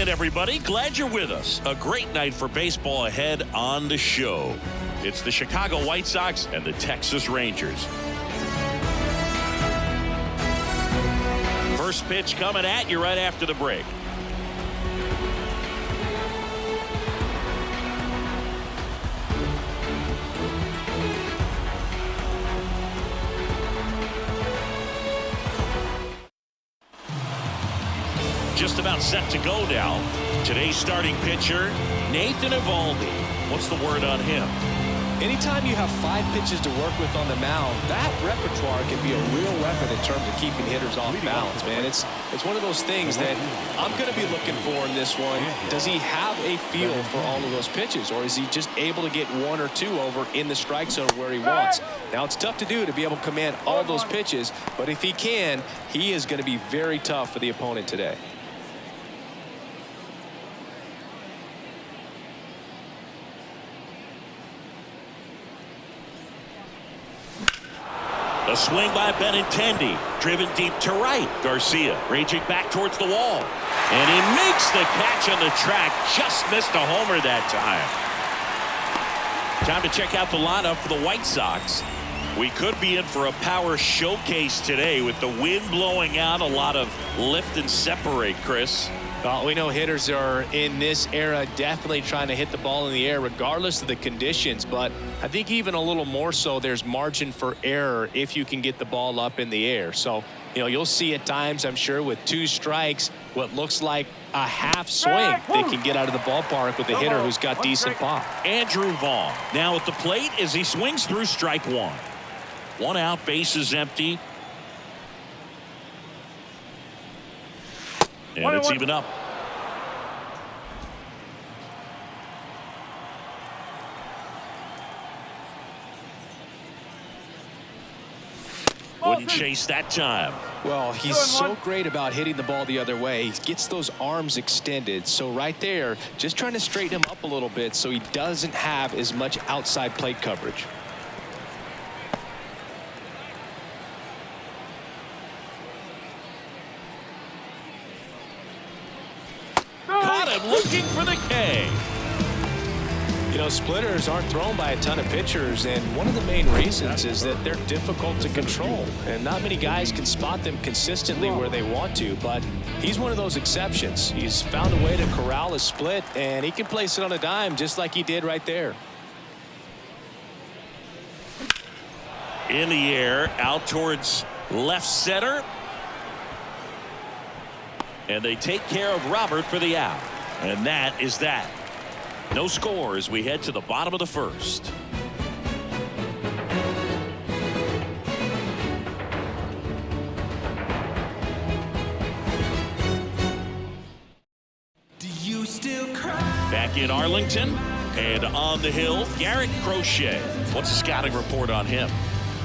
in, everybody. Glad you're with us. A great night for baseball ahead on the show. It's the Chicago White Sox and the Texas Rangers. First pitch coming at you right after the break. Just about set to go now. Today's starting pitcher, Nathan Eovaldi. What's the word on him? Anytime you have 5 pitches to work with on the mound, that repertoire can be a real weapon in terms of keeping hitters off balance, man. It's one of those things that I'm going to be looking for in this one. Does he have a feel for all of those pitches, or is he just able to get 1 or 2 over in the strike zone where he wants? Now, it's tough to do to be able to command all those pitches, but if he can, he is going to be very tough for the opponent today. A swing by Benintendi, driven deep to right. Garcia raging back towards the wall. And he makes the catch on the track. Just missed a homer that time. Time to check out the lineup for the White Sox. We could be in for a power showcase today with the wind blowing out. A lot of lift and separate, Chris. Well, we know hitters are in this era definitely trying to hit the ball in the air regardless of the conditions, but I think even a little more so there's margin for error if you can get the ball up in the air. So, you'll see at times, I'm sure, with 2 strikes, what looks like a half swing they can get out of the ballpark with a hitter who's got decent pop. Andrew Vaughn now at the plate as he swings through strike 1. 1 out, bases empty. And it's even up. Wouldn't chase that time. Well, he's so great about hitting the ball the other way. He gets those arms extended. So right there, just trying to straighten him up a little bit so he doesn't have as much outside plate coverage. Looking for the K. Splitters aren't thrown by a ton of pitchers, and one of the main reasons is that they're difficult to control, and not many guys can spot them consistently where they want to, but he's one of those exceptions. He's found a way to corral a split, and he can place it on a dime just like he did right there. In the air, out towards left center. And they take care of Robert for the out. And that is that. No score as we head to the bottom of the first. Do you still cry? Back in Arlington and on the hill, Garrett Crochet. What's the scouting report on him?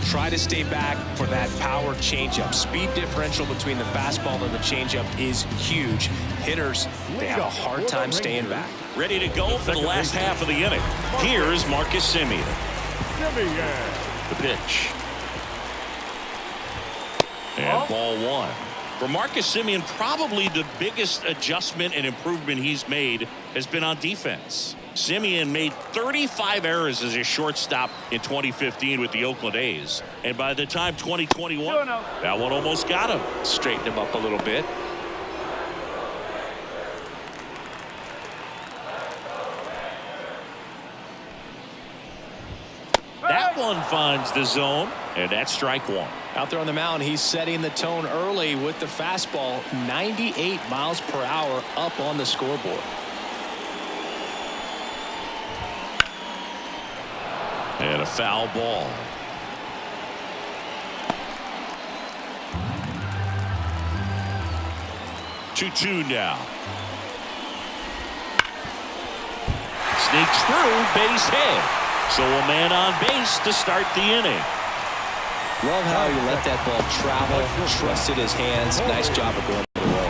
Try to stay back for that power changeup. Speed differential between the fastball and the changeup is huge. Hitters, they have a hard time staying back. Ready to go for the last half of the inning. Here's Marcus Semien. The pitch. And ball 1. For Marcus Semien, probably the biggest adjustment and improvement he's made has been on defense. Semien made 35 errors as a shortstop in 2015 with the Oakland A's. And by the time 2021, that one almost got him. Straighten him up a little bit. That one finds the zone, and that's strike 1. Out there on the mound, he's setting the tone early with the fastball. 98 miles per hour up on the scoreboard. And a foul ball. Two now. Sneaks through, base hit. So a man on base to start the inning. Love how he let that ball travel, trusted his hands. Nice job of going the way.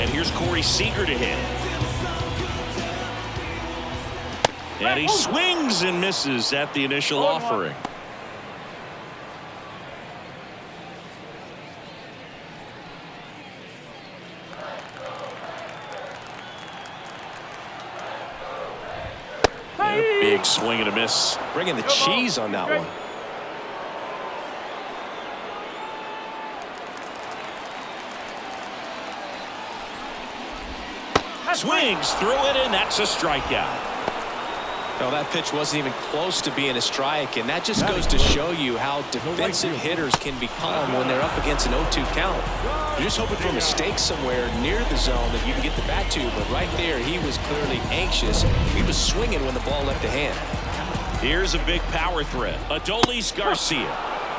And here's Corey Seager to hit. And he swings and misses at the initial offering. Big swing and a miss. Bringing the cheese on that one. Swings through it, and that's a strikeout. No, that pitch wasn't even close to being a strike, and that just goes to show you how defensive hitters can become when they're up against an 0-2 count. You're just hoping for a mistake somewhere near the zone that you can get the bat to, but right there he was clearly anxious. He was swinging when the ball left the hand. Here's a big power threat. Adolis Garcia.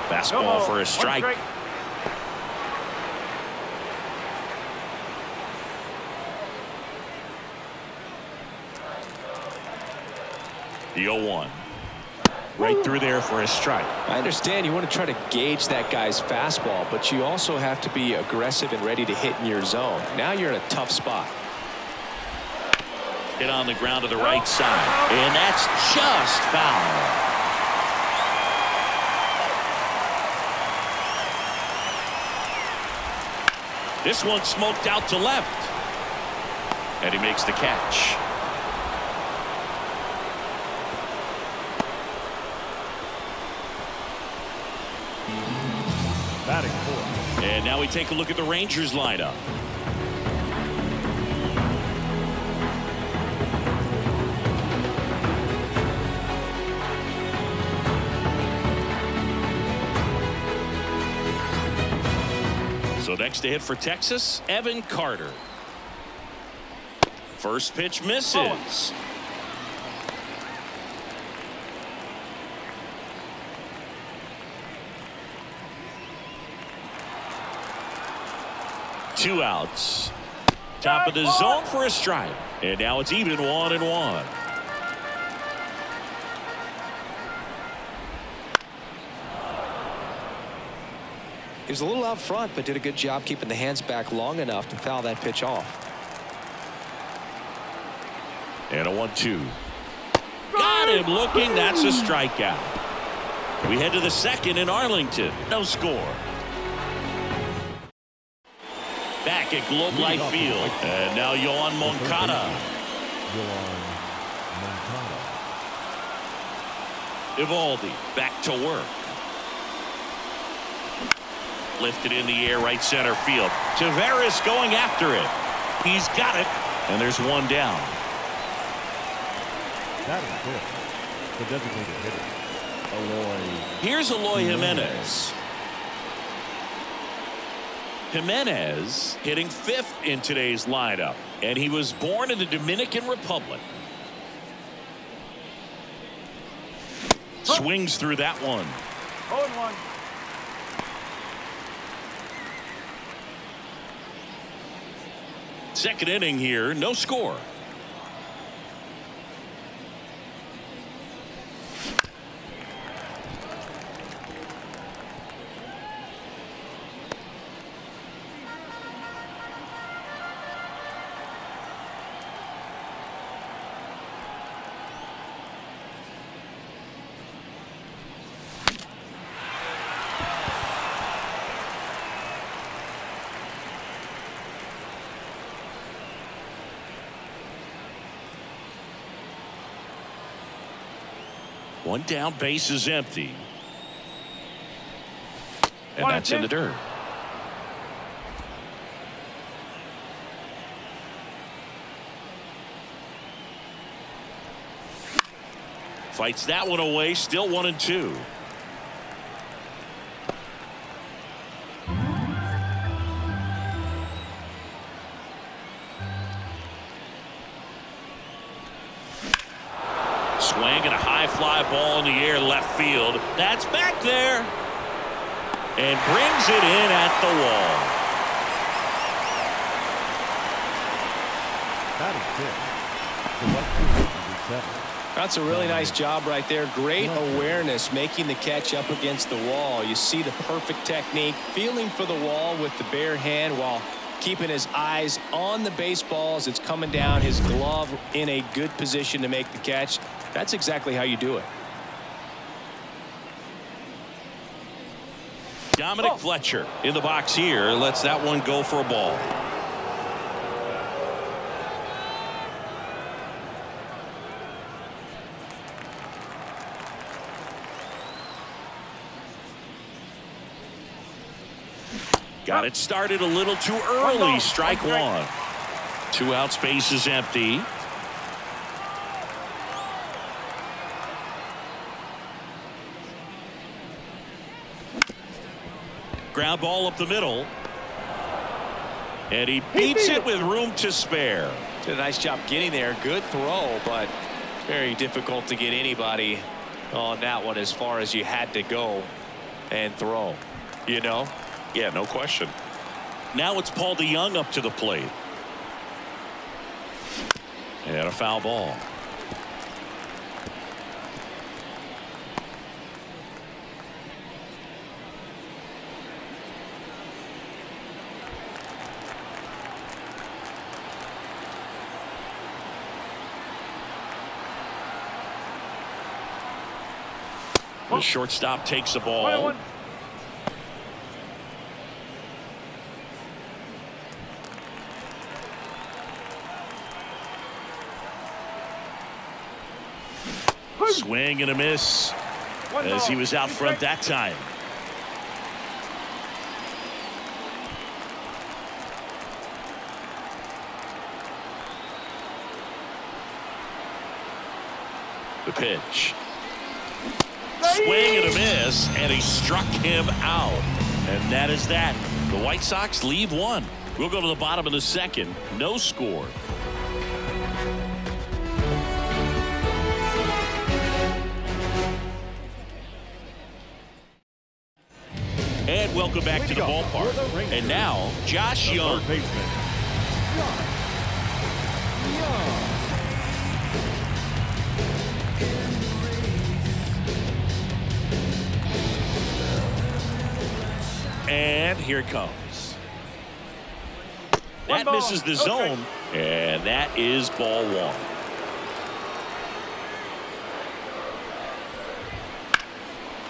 Fastball for a strike. The 0-1. Right through there for a strike. I understand you want to try to gauge that guy's fastball, but you also have to be aggressive and ready to hit in your zone. Now you're in a tough spot. Hit on the ground to the right side, and that's just foul. This one smoked out to left, and he makes the catch. And now we take a look at the Rangers lineup. So next to hit for Texas, Evan Carter. First pitch misses. Two outs. Top of the zone for a strike. And now it's even 1-1. He was a little out front, but did a good job keeping the hands back long enough to foul that pitch off. And a 1-2. Got him looking. That's a strikeout. We head to the second in Arlington. No score. Back at Globe Life Field. And now Yohan Moncada. Evaldi back to work. Lifted in the air right center field. Taveras going after it. He's got it. And there's one down. That is good. The designated hitter. Here's Eloy Jimenez. Jimenez hitting fifth in today's lineup, and he was born in the Dominican Republic. Swings through that one. 0-1. Second inning here, no score. One down, base is empty. And that's in the dirt. Fights that one away, still 1-2. Swing and a high fly ball in the air left field. That's back there. And brings it in at the wall. That is good. The left field will be seven. That's a really nice job right there. Great awareness, making the catch up against the wall. You see the perfect technique, feeling for the wall with the bare hand while keeping his eyes on the baseball as it's coming down, his glove in a good position to make the catch. That's exactly how you do it. Dominic Fletcher in the box here, lets that one go for a ball. Got it started a little too early. Strike one. 2 outs, base is empty. Ground ball up the middle. And he beats it with room to spare. Did a nice job getting there. Good throw, but very difficult to get anybody on that one as far as you had to go and throw. You know? Yeah, no question. Now it's Paul DeYoung up to the plate. And a foul ball. The shortstop takes the ball. Swing and a miss as he was out front that time. The pitch. Swing and a miss, and he struck him out. And that is that. The White Sox leave one. We'll go to the bottom of the second. No score. And welcome back to the ballpark. And now, Josh Young. And here it comes. That misses the zone, and that is ball one.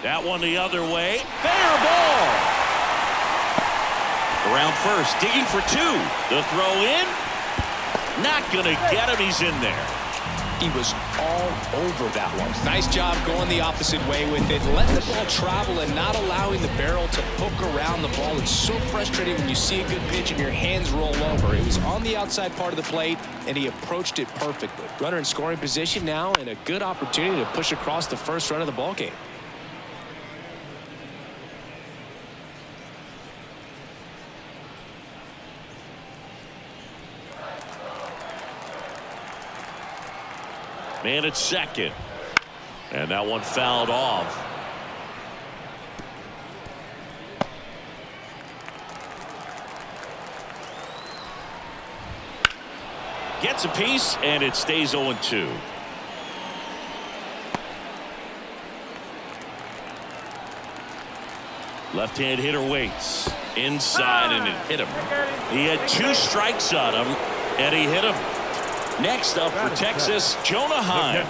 That one the other way. Fair ball. Around first, digging for two. The throw in. Not going to get him. He's in there. He was all over that one. Nice job going the opposite way with it, letting the ball travel and not allowing the barrel to hook around the ball. It's so frustrating when you see a good pitch and your hands roll over. It was on the outside part of the plate, and he approached it perfectly. Runner in scoring position now, and a good opportunity to push across the first run of the ball game. Man at second. And that one fouled off. Gets a piece, and it stays 0-2. Left-hand hitter waits. Inside, and it hit him. He had 2 strikes on him, and he hit him. Next up for Texas, Jonah Heim.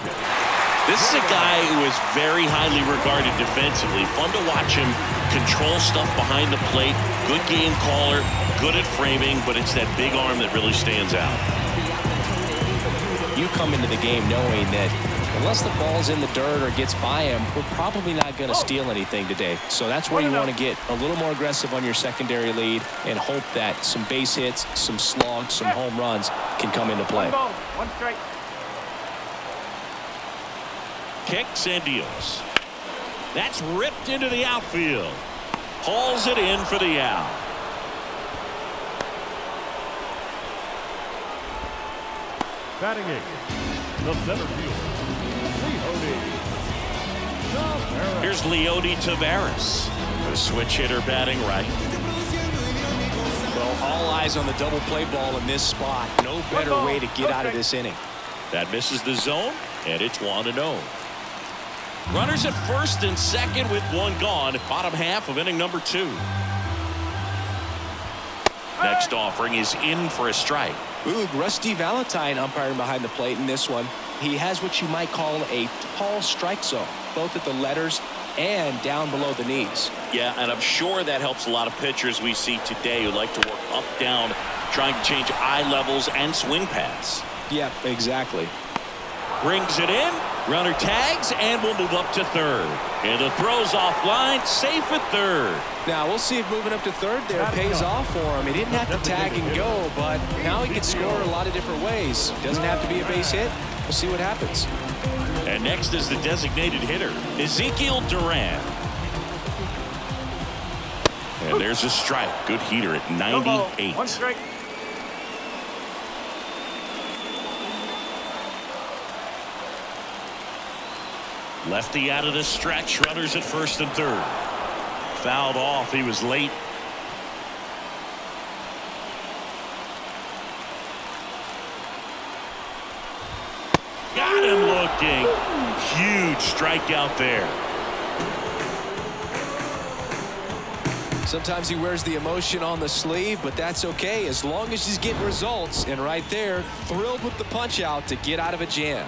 This is a guy who is very highly regarded defensively. Fun to watch him control stuff behind the plate. Good game caller, good at framing, but it's that big arm that really stands out. You come into the game knowing that unless the ball's in the dirt or gets by him, we're probably not going to steal anything today. So that's where you want to get a little more aggressive on your secondary lead and hope that some base hits, some slugs, some home runs can come into play. 1 ball, 1 strike. Kicks and deals. That's ripped into the outfield. Hauls it in for the out. Batting eighth, the center fielder, Leody. Here's Leody Taveras, the switch hitter batting right. Well, all eyes on the double play ball in this spot. No better way to get out of this inning. That misses the zone, and it's 1-0. Runners at first and second with 1 gone. Bottom half of inning number 2. Next offering is in for a strike. Ooh, Rusty Valentine umpiring behind the plate in this one. He has what you might call a tall strike zone, both at the letters and down below the knees. Yeah, and I'm sure that helps a lot of pitchers we see today who like to work up, down, trying to change eye levels and swing paths. Yeah, exactly. Brings it in. Runner tags and will move up to third. And the throw's offline, safe at third. Now we'll see if moving up to third there pays off for him. He didn't have to tag and go, but now he can score a lot of different ways. Doesn't have to be a base hit. We'll see what happens. And next is the designated hitter, Ezekiel Duran. And there's a strike. Good heater at 98. 1 strike. Lefty out of the stretch. Runners at first and third. Fouled off. He was late. Got him looking. Huge strikeout there. Sometimes he wears the emotion on the sleeve, but that's okay as long as he's getting results. And right there, thrilled with the punch out to get out of a jam.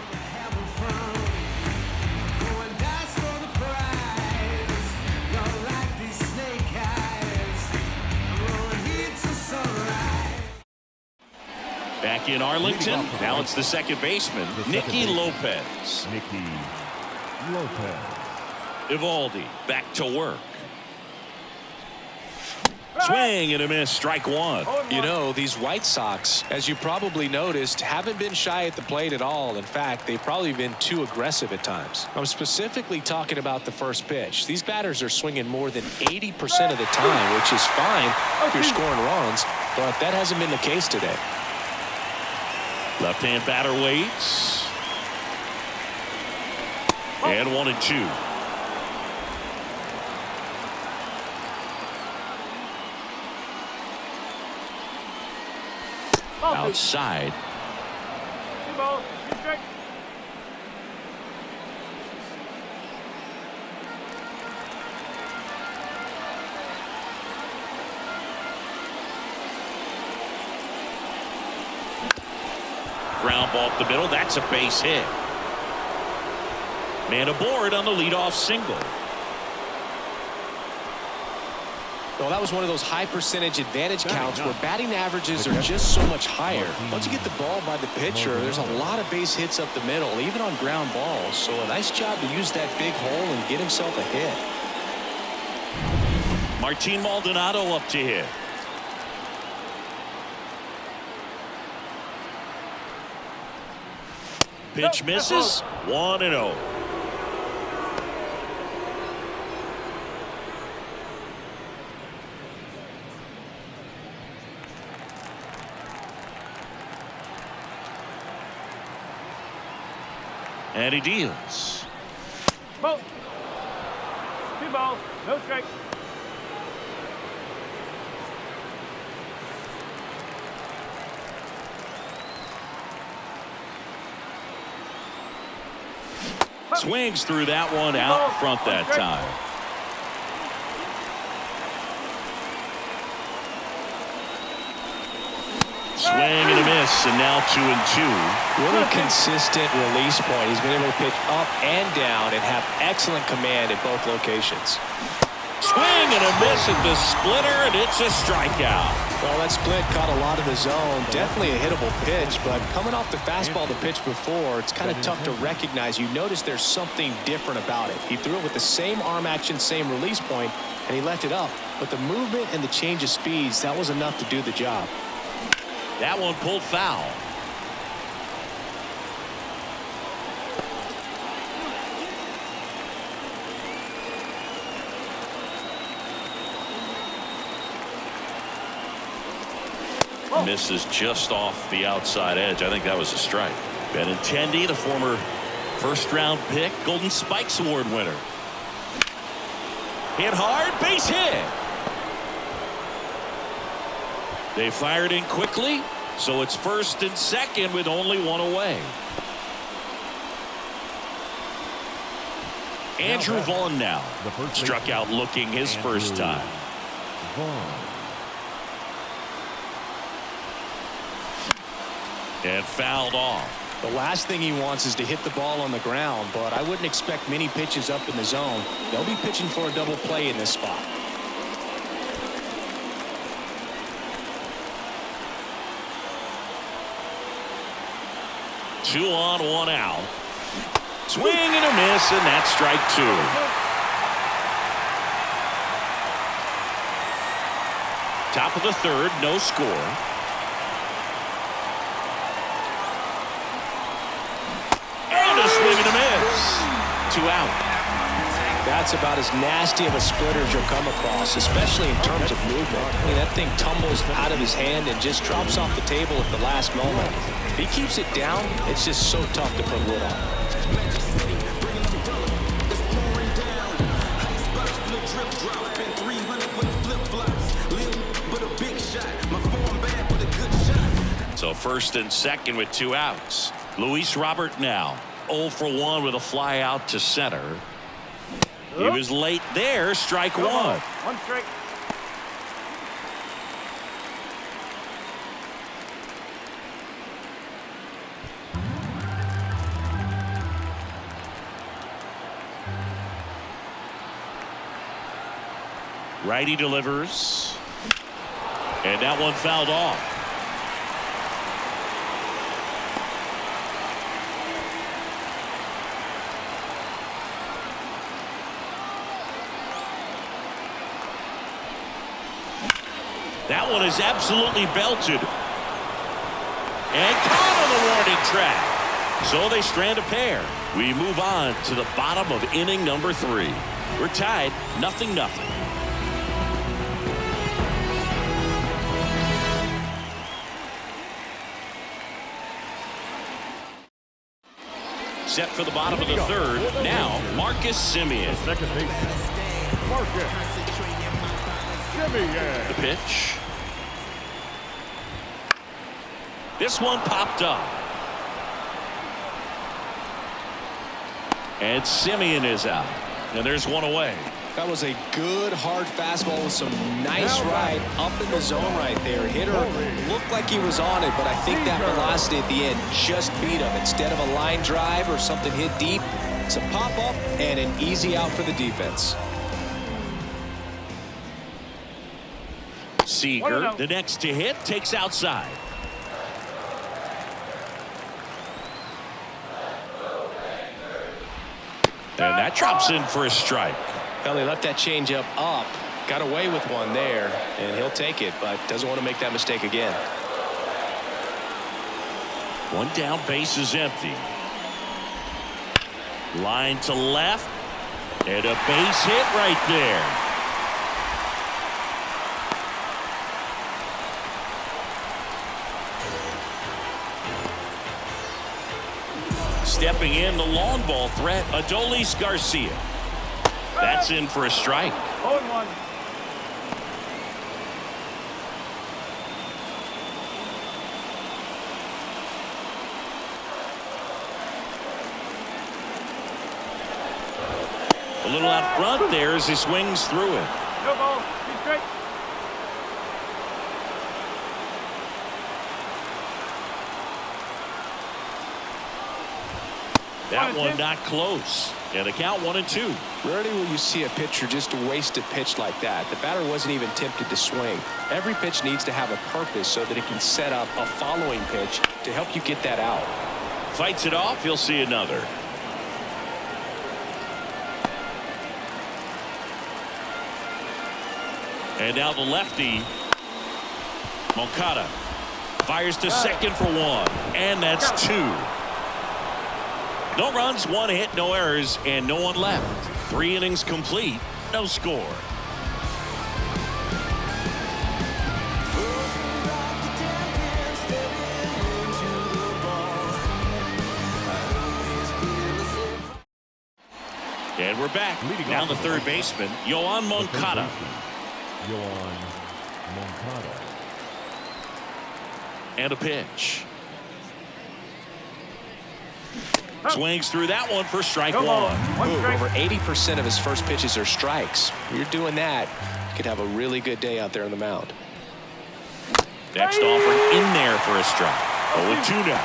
Back in Arlington. Now it's the second baseman, Nicky Lopez. Nicky Lopez. Evaldi back to work. Swing and a miss. Strike one. You know, these White Sox, as you probably noticed, haven't been shy at the plate at all. In fact, they've probably been too aggressive at times. I'm specifically talking about the first pitch. These batters are swinging more than 80% of the time, which is fine if you're scoring runs, but that hasn't been the case today. Left-hand batter waits. And 1-2. Outside. 2 balls, 2 strikes. Ground ball up the middle. That's a base hit. Man aboard on the leadoff single. Well, that was one of those high percentage advantage counts where batting averages are just so much higher. Once you get the ball by the pitcher, there's a lot of base hits up the middle, even on ground balls. So a nice job to use that big hole and get himself a hit. Martin Maldonado up to hit. Pitch misses. 1-0. And he deals. Ball. 2 balls, no strikes. Swings through that one out front that time. Swing and a miss, and now 2-2. Really consistent release point. He's been able to pitch up and down and have excellent command at both locations. Swing and a miss at the splitter, and it's a strikeout. Well, that split caught a lot of the zone. Definitely a hittable pitch, but coming off the fastball the pitch before, it's kind of tough to recognize. You notice there's something different about it. He threw it with the same arm action, same release point, and he left it up. But the movement and the change of speeds, that was enough to do the job. That one pulled foul. Misses just off the outside edge. I think that was a strike. Benintendi, the former first-round pick, Golden Spikes Award winner. Hit hard, base hit. They fired in quickly, so it's first and second with only one away. Andrew Vaughn now struck out looking his first time. And fouled off. The last thing he wants is to hit the ball on the ground, but I wouldn't expect many pitches up in the zone. They'll be pitching for a double play in this spot. 2 on, 1 out. Swing and a miss, and that's strike 2. Top of the third, no score. And a swing and a miss. 2 out. That's about as nasty of a splitter as you'll come across, especially in terms of movement. I mean, that thing tumbles out of his hand and just drops off the table at the last moment. If he keeps it down, it's just so tough to put wood on. So first and second with 2 outs. Luis Robert now 0 for 1 with a fly out to center. He was late there. Strike 1. 1 strike. Righty delivers. And that one fouled off. That one is absolutely belted. And caught on the warning track. So they strand a pair. We move on to the bottom of inning number 3. We're tied 0-0. Set for the bottom of the third. Now Marcus Semien. Second base. Marcus Semien. The pitch. This one popped up. And Semien is out. And there's one away. That was a good hard fastball with some nice ride up in the zone right there. Hitter looked like he was on it, but I think that velocity at the end just beat him. Instead of a line drive or something hit deep, it's a pop up and an easy out for the defense. Seager, the next to hit, takes outside. And that drops in for a strike. Well, he left that changeup up, got away with one there, and he'll take it, but doesn't want to make that mistake again. One down, base is empty. Line to left, and a base hit right there. Stepping in, the long ball threat, Adolis Garcia. That's in for a strike. 0-1. A little out front there as he swings through it. No ball. 2 strike. That one not close. And the count 1-2. Rarely will you see a pitcher just waste a pitch like that. The batter wasn't even tempted to swing. Every pitch needs to have a purpose so that it can set up a following pitch to help you get that out. Fights it off. You'll see another. And now the lefty, Moncada, fires to second for 1. And that's 2. No runs, 1 hit, no errors, and no one left. 3 innings complete, no score. And we're back. Now the third baseman, Yoan Moncada. Yoan Moncada. And a pitch. Swings through that one for strike 1. Over 80% of his first pitches are strikes. When you're doing that, you could have a really good day out there on the mound. Next offering in there for a strike. 0-2 now.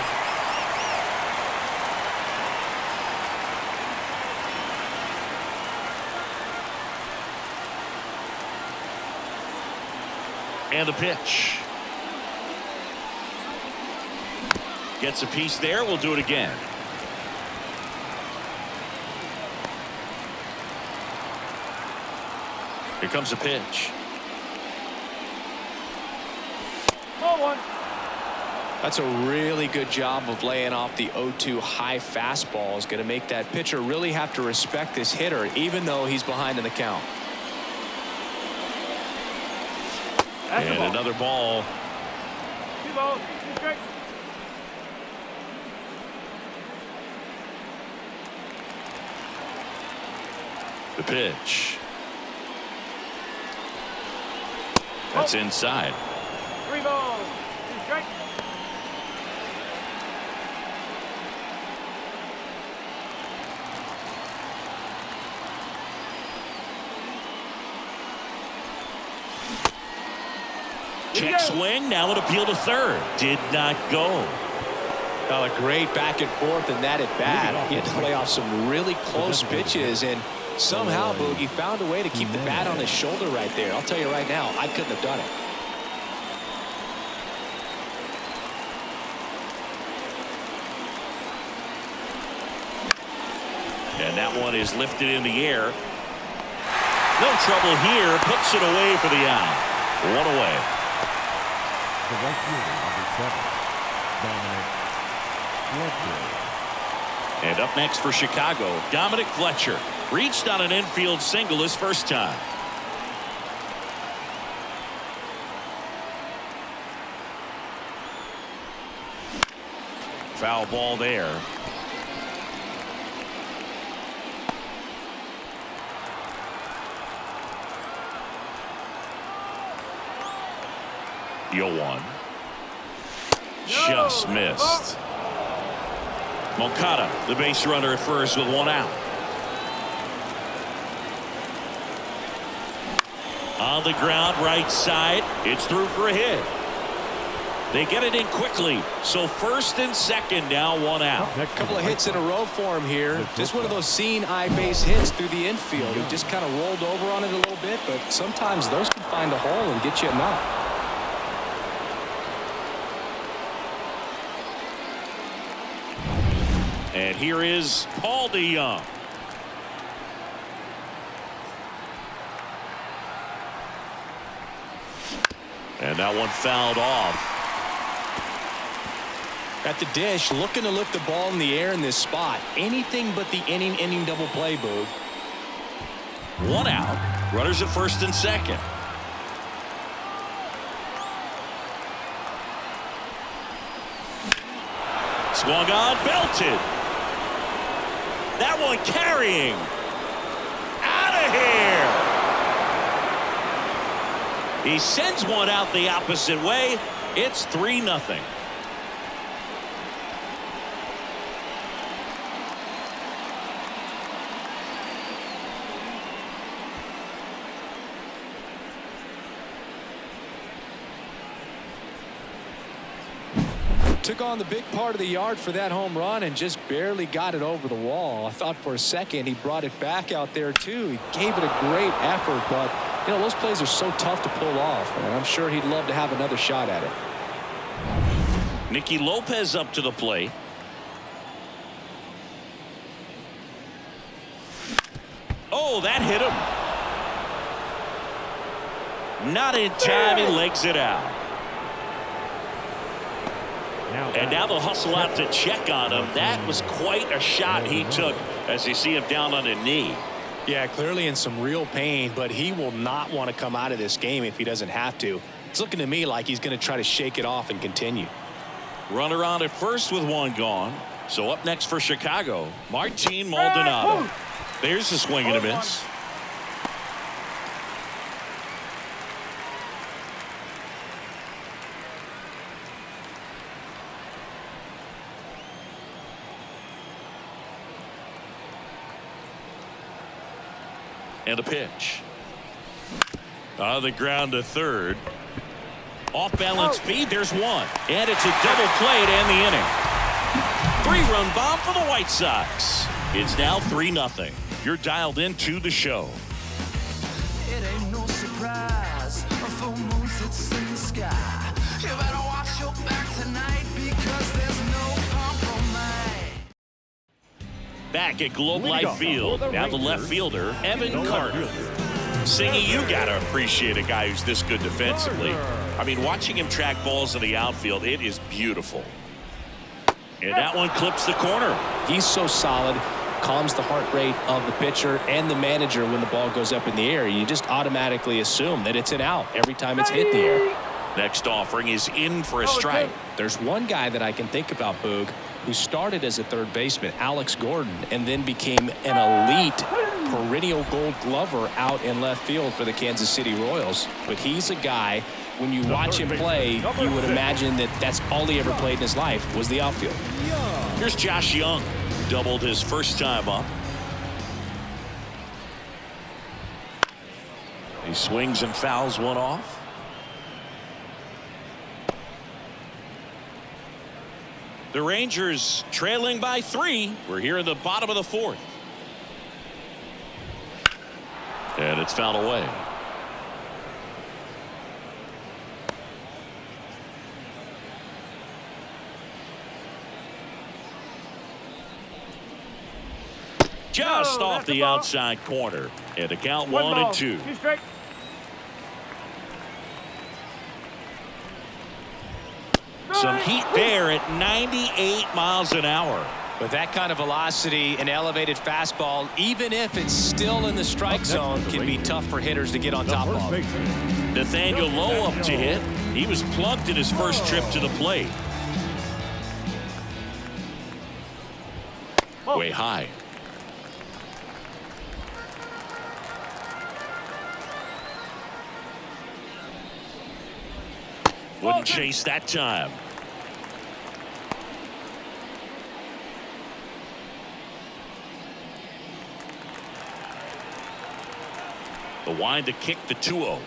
And a pitch. Gets a piece there. We'll do it again. Here comes a pitch. Ball one. That's a really good job of laying off the 0-2 high fastball. Is going to make that pitcher really have to respect this hitter, even though he's behind in the count. That's And another ball. 2 balls, 2 strikes. The pitch. That's inside. 3 balls, 2 strikes. Check swing. Now an appeal to third. Did not go. A great back and forth in that at bat. He had to lay off some really close pitches, and somehow Boogie found a way to keep the bat on his shoulder right there. I'll tell you right now, I couldn't have done it. And that one is lifted in the air. No trouble here. Puts it away for the out. One away. The right fielder, number 7, Dominic Fletcher. And up next for Chicago, Dominic Fletcher. Reached on an infield single his first time. Foul ball there. Yoan. Just missed. Moncada, the base runner at first with 1 out. On the ground, right side. It's through for a hit. They get it in quickly. So first and second now, 1 out. A couple of hits in a row for him here. Just one of those seeing eye base hits through the infield. He just kind of rolled over on it a little bit, but sometimes those can find a hole and get you a knock. And here is Paul DeYoung. And that one fouled off. At the dish, looking to lift the ball in the air in this spot. Anything but the inning double play, Boog. 1 out. Runners at first and second. Swung on, belted. That one carrying. Out of here. He sends one out the opposite way. It's 3-0. Took on the big part of the yard for that home run and just barely got it over the wall. I thought for a second he brought it back out there too. He gave it a great effort, but you know those plays are so tough to pull off, and I'm sure he'd love to have another shot at it. Nicky Lopez up to the plate. Oh, that hit him. Not in time. He legs it out. And now they'll hustle out to check on him. That was quite a shot he took as you see him down on a knee. Yeah, clearly in some real pain, but he will not want to come out of this game if he doesn't have to. It's looking to me like he's going to try to shake it off and continue. Runner on at first with 1 gone. So up next for Chicago, Martin Maldonado. There's a swing and a miss. And a pitch. On the ground to third. Off balance speed. There's 1. And it's a double play to end the inning. 3-run bomb for the White Sox. It's now 3-0. You're dialed into the show. It ain't no surprise. A full moon sits in the sky. You better watch your back tonight because there's no back at Globe Life Field. Now the left fielder, Evan Carter. Singy, you got to appreciate a guy who's this good defensively. I mean, watching him track balls in the outfield, it is beautiful. And that one clips the corner. He's so solid, calms the heart rate of the pitcher and the manager when the ball goes up in the air. You just automatically assume that it's an out every time it's hit in the air. Next offering is in for a strike. There's one guy that I can think about, Boog, who started as a third baseman, Alex Gordon, and then became an elite perennial gold glover out in left field for the Kansas City Royals. But he's a guy, when you watch him play, you would imagine that that's all he ever played in his life was the outfield. Here's Josh Young. Doubled his first time up. He swings and fouls one off. The Rangers trailing by 3. We're here in the bottom of the 4th. And it's fouled away. Just off the outside corner. And the count 1-2. Some heat there at 98 miles an hour. With that kind of velocity, an elevated fastball, even if it's still in the strike zone, can be tough for hitters to get on top of. Nathaniel Lowe up to hit. He was plunked in his first trip to the plate. Way high. Wouldn't chase that time. The wind to kick the 2-0.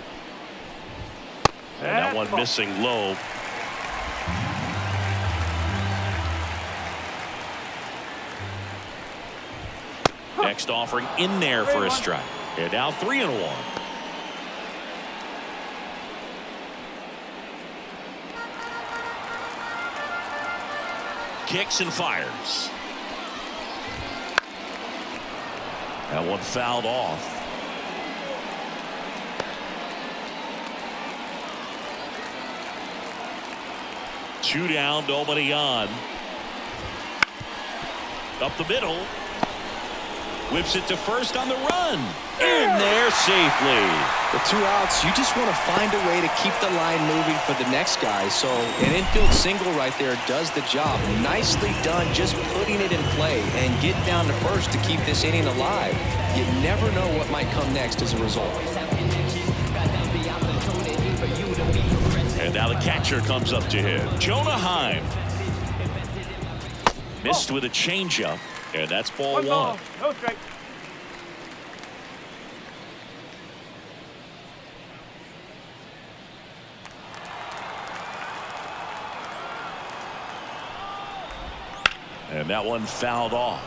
And that one missing low. Next offering in there for a strike. And now 3-1. Kicks and fires. That one fouled off. Two down, nobody on. Up the middle. Whips it to first on the run. In there safely. With 2 outs, you just want to find a way to keep the line moving for the next guy. So an infield single right there does the job. Nicely done, just putting it in play and get down to first to keep this inning alive. You never know what might come next as a result. And now the catcher comes up to him. Jonah Heim. Missed with a changeup. And that's ball 1. No strike. And that one fouled off.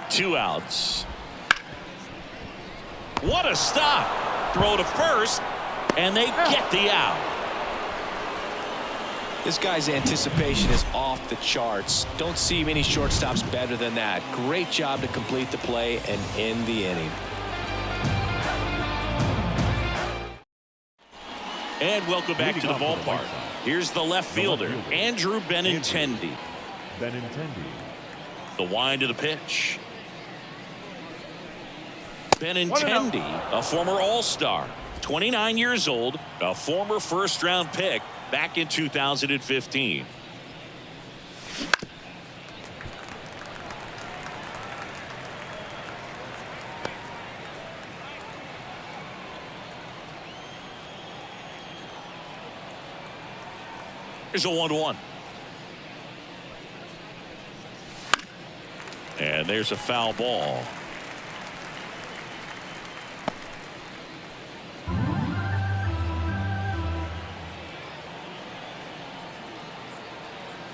Two outs. What a stop. Throw to first. And they get the out. This guy's anticipation is off the charts. Don't see many shortstops better than that. Great job to complete the play and end the inning. And welcome back to the ballpark. Here's the left fielder, Andrew Benintendi. The wind to the pitch. Benintendi, a former All-Star, 29 years old, a former first-round pick back in 2015. Here's a 1-1. And there's a foul ball.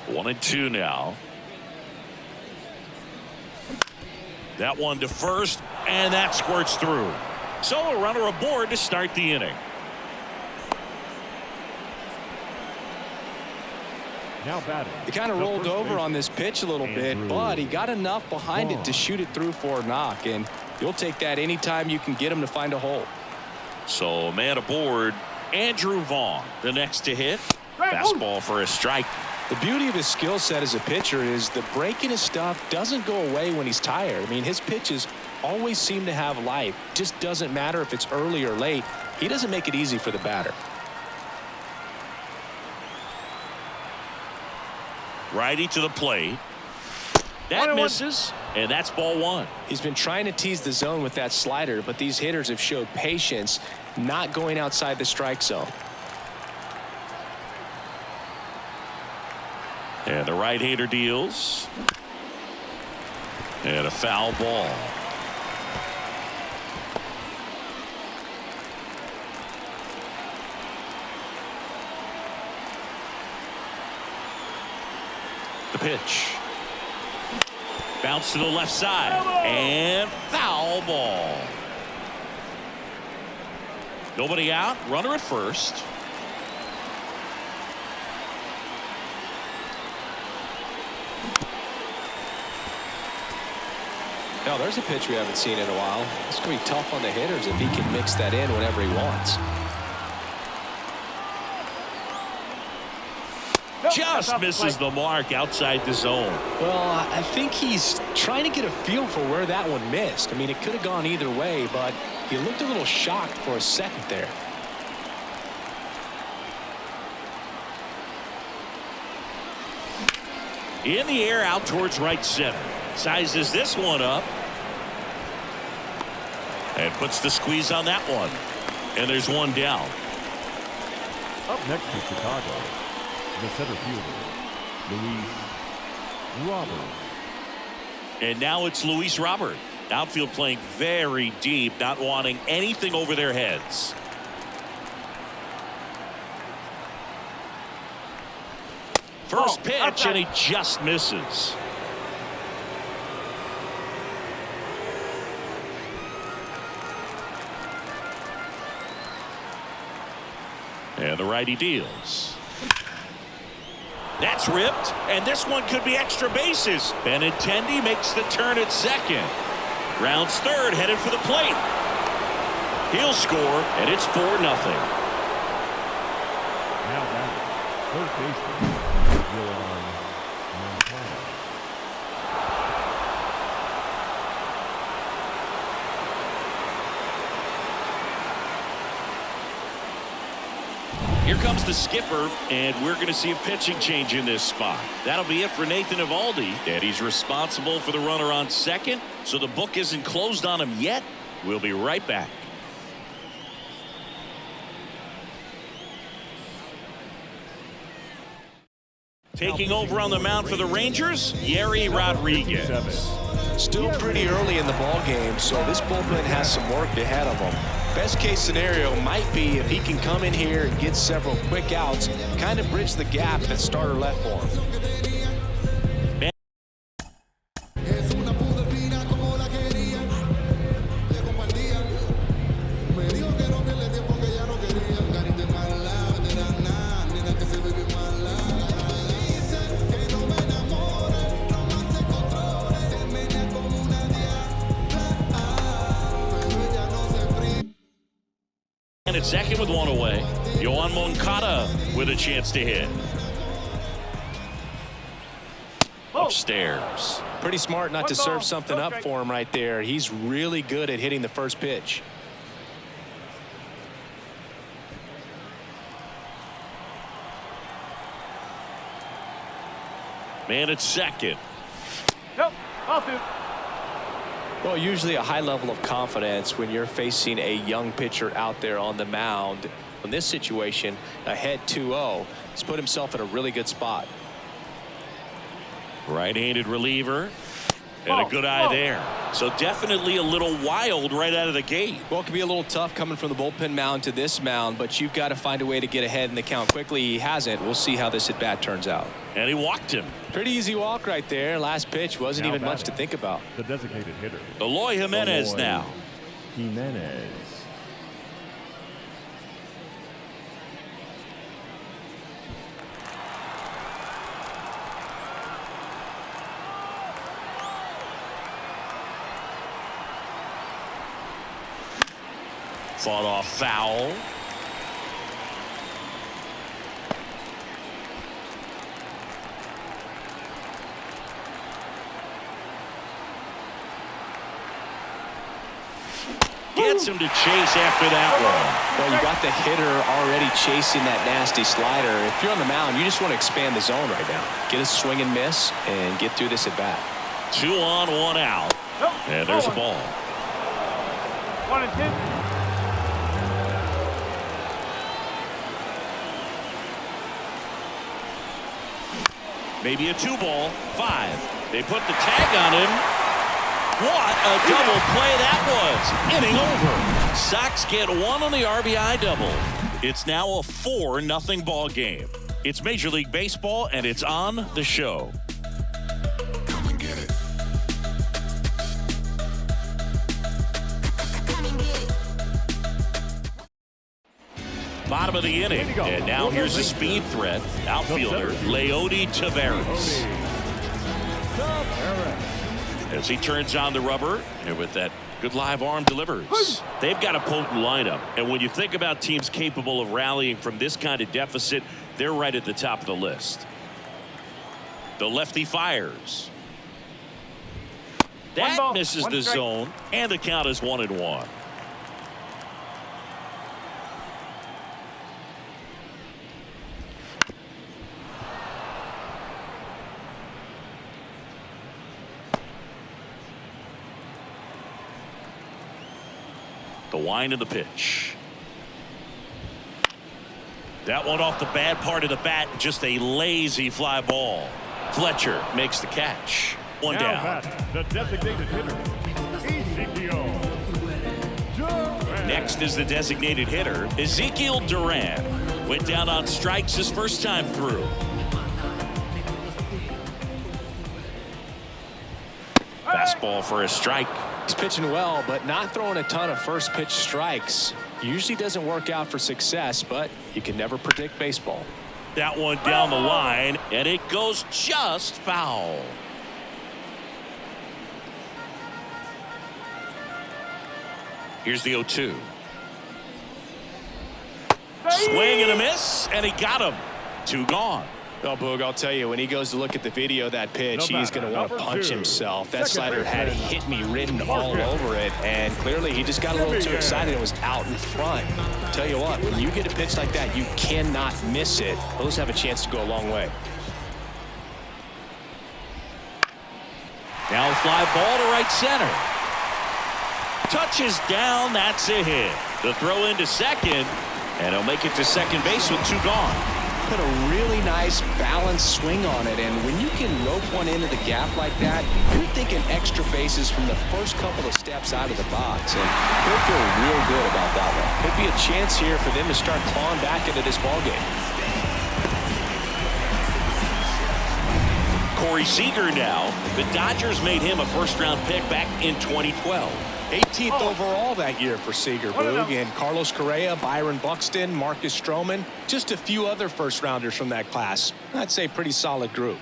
One and two now. That one to first, and that squirts through. So a runner aboard to start the inning. Now batting. He kind of the rolled first over baseman, on this pitch a little bit, Andrew but he got enough behind it to Vaughn. shoot it through for a knock, and you'll take that anytime you can get him to find a hole. So man aboard, Andrew Vaughn, the next to hit. Fastball for a strike. The beauty of his skill set as a pitcher is the break in his stuff doesn't go away when he's tired. I mean, his pitches always seem to have life. Just doesn't matter if it's early or late. He doesn't make it easy for the batter. Righty to the plate. That misses, and that's ball one. He's been trying to tease the zone with that slider, but these hitters have showed patience, not going outside the strike zone. And the right-hander deals. And a foul ball. The pitch. Bounce to the left side. And foul ball. Nobody out. Runner at first. Now, there's a pitch we haven't seen in a while. It's going to be tough on the hitters if he can mix that in whenever he wants. Just misses the mark outside the zone. Well, I think he's trying to get a feel for where that one missed. I mean, it could have gone either way, but he looked a little shocked for a second there. In the air out towards right center. Sizes this one up. And puts the squeeze on that one. And there's one down. Up next to Chicago, the center fielder, Luis Robert. And now it's Luis Robert. Outfield playing very deep, not wanting anything over their heads. First pitch, and he just misses. And the righty deals. That's ripped, and this one could be extra bases. Benintendi makes the turn at second. Rounds third, headed for the plate. He'll score, and it's 4-0. Now batting, third baseman, Yohan Moncada. Here comes the skipper, and we're going to see a pitching change in this spot. That'll be it for Nathan Eovaldi, and he's responsible for the runner on second, so the book isn't closed on him yet. We'll be right back. Taking over on the mound for the Rangers, Yerry Rodriguez. Still pretty early in the ball game, so this bullpen has some work ahead of them. Best case scenario might be if he can come in here and get several quick outs, kind of bridge the gap that starter left for him. And at second with one away, Yohan Moncada with a chance to hit. Upstairs. Pretty smart not to serve something up for him right there. He's really good at hitting the first pitch. Man at second. Nope, I'll do. Well, usually a high level of confidence when you're facing a young pitcher out there on the mound. In this situation, ahead 2-0, he's put himself in a really good spot. Right-handed reliever. And a good eye there. So definitely a little wild right out of the gate. Well, it can be a little tough coming from the bullpen mound to this mound, but you've got to find a way to get ahead in the count quickly. He hasn't. We'll see how this at-bat turns out. And he walked him. Pretty easy walk right there. Last pitch wasn't even much to think about. The designated hitter, Eloy Jimenez now. Jimenez. Fought off foul. Gets him to chase after that one. Well, you got the hitter already chasing that nasty slider. If you're on the mound, you just want to expand the zone right now. Get a swing and miss and get through this at bat. 2 on, 1 out. And there's a ball. 1-2. Maybe a 2-ball. 5. They put the tag on him. What a double play that was. Inning over. Sox get 1 on the RBI double. It's now a 4-0 ball game. It's Major League Baseball, and it's on the show. Come and get it. Bottom of the inning. And now here's a speed threat. Outfielder Leody Taveras. As he turns on the rubber, and with that good live arm delivers. They've got a potent lineup. And when you think about teams capable of rallying from this kind of deficit, they're right at the top of the list. The lefty fires. That misses the zone, and the count is 1-1. The wind of the pitch. That one off the bad part of the bat. Just a lazy fly ball. Fletcher makes the catch. One down. The designated hitter, Ezekiel Duran. Next is the designated hitter, Ezekiel Duran. Went down on strikes his first time through. Fastball for a strike. He's pitching well, but not throwing a ton of first pitch strikes. Usually doesn't work out for success, but you can never predict baseball. That one down the line, and it goes just foul. Here's the 0-2. Swing and a miss, and he got him. 2 gone. Well, Boog, I'll tell you, when he goes to look at the video of that pitch, he's going to want to punch himself. That slider had hit me written all over it, and clearly he just got a little too excited and was out in front. Tell you what, when you get a pitch like that, you cannot miss it. Those have a chance to go a long way. Now a fly ball to right center. Touches down, that's a hit. The throw into second, and he'll make it to second base with 2 gone. Put a really nice balanced swing on it, and when you can rope one into the gap like that, you're thinking extra bases from the first couple of steps out of the box, and he'll feel real good about that one. Could be a chance here for them to start clawing back into this ballgame. Corey Seager now. The Dodgers made him a first-round pick back in 2012. 18th overall that year for Seager, Boog, and Carlos Correa, Byron Buxton, Marcus Stroman, just a few other first-rounders from that class. I'd say pretty solid group.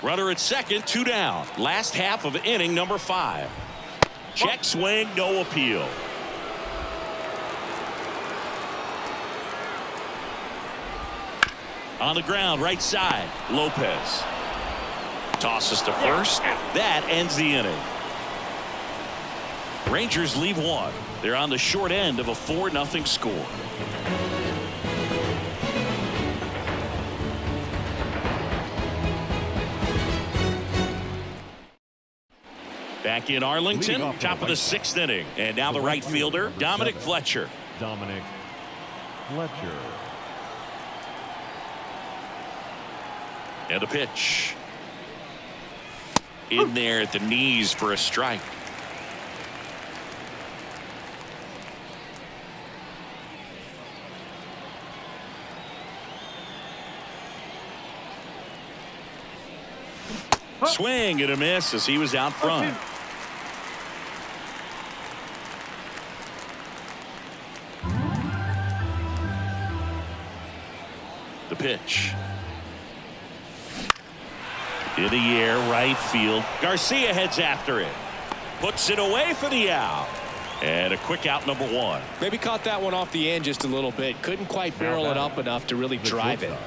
Runner at second, 2 down. Last half of inning number 5. Check swing, no appeal. On the ground, right side, Lopez. Tosses to first. That ends the inning. Rangers leave 1. They're on the short end of a 4-0 score. Back in Arlington, top of the 6th inning. And now the right fielder, Dominic Fletcher. Dominic Fletcher. And the pitch. In there at the knees for a strike. Swing and a miss as he was out front. The pitch. In the air, right field. Garcia heads after it. Puts it away for the out. And a quick out, number 1. Maybe caught that one off the end just a little bit. Couldn't quite barrel it up enough to really drive it.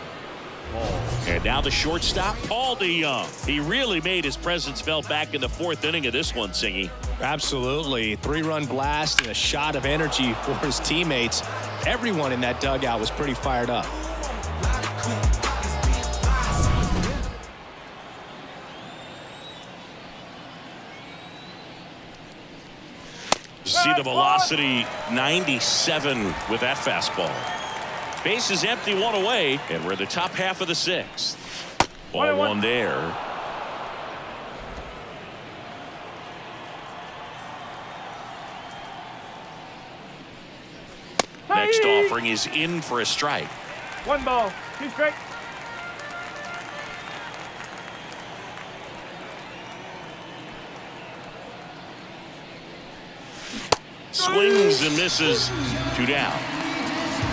And now the shortstop, Paul DeYoung. He really made his presence felt back in the 4th inning of this one, Singy. Absolutely. 3-run blast and a shot of energy for his teammates. Everyone in that dugout was pretty fired up. See the velocity, 97 with that fastball. Base is empty, 1 away, and we're in the top half of the 6th. Ball 1 there. Next offering is in for a strike. 1 ball, 2 strikes. Swings and misses. 2 down.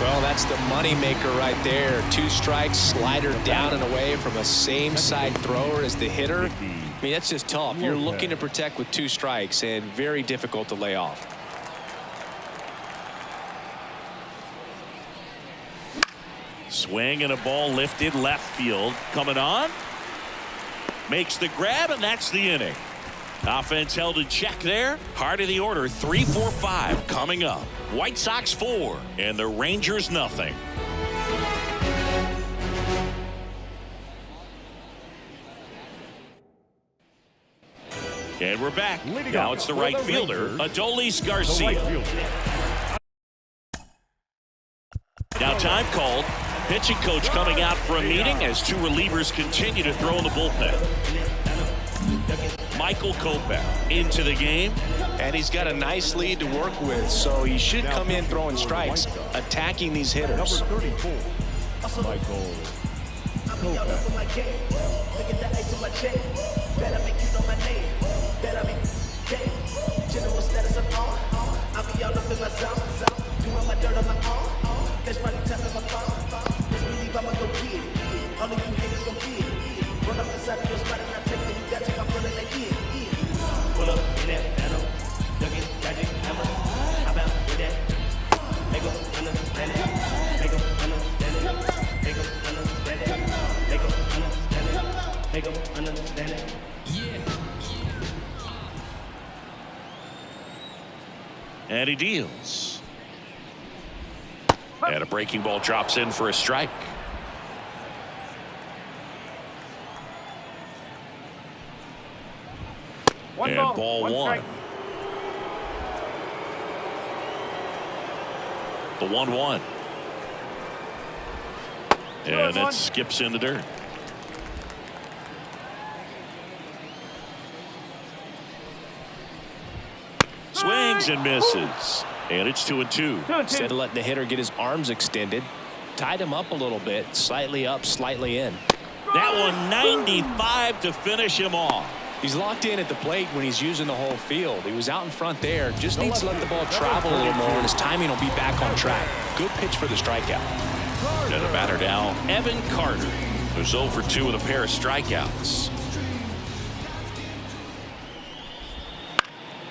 Well, that's the money maker right there. 2 strikes, slider down and away from a same side thrower as the hitter. I mean, that's just tough. You're looking to protect with 2 strikes and very difficult to lay off. Swing and a ball lifted left field. Coming on. Makes the grab, and that's the inning. Offense held in check there. Heart of the order, 3, 4, 5 coming up. White Sox 4 and the Rangers nothing. And we're back. Now it's the right fielder, Adolis Garcia. Now time called. Pitching coach coming out for a meeting as 2 relievers continue to throw in the bullpen. Michael Kopech into the game. And he's got a nice lead to work with, so he should come in throwing strikes, attacking these hitters. Number 34, Michael Kopech. And he deals. And a breaking ball drops in for a strike. And ball 1. The 1-1. And that skips in the dirt. Swings and misses. And it's 2-2. Instead of letting the hitter get his arms extended, tied him up a little bit, slightly up, slightly in. That one 95 to finish him off. He's locked in at the plate when he's using the whole field. He was out in front there. Just needs to let the ball travel a little more, and his timing will be back on track. Good pitch for the strikeout. And the batter now, Evan Carter, who's 0 for 2 with a pair of strikeouts.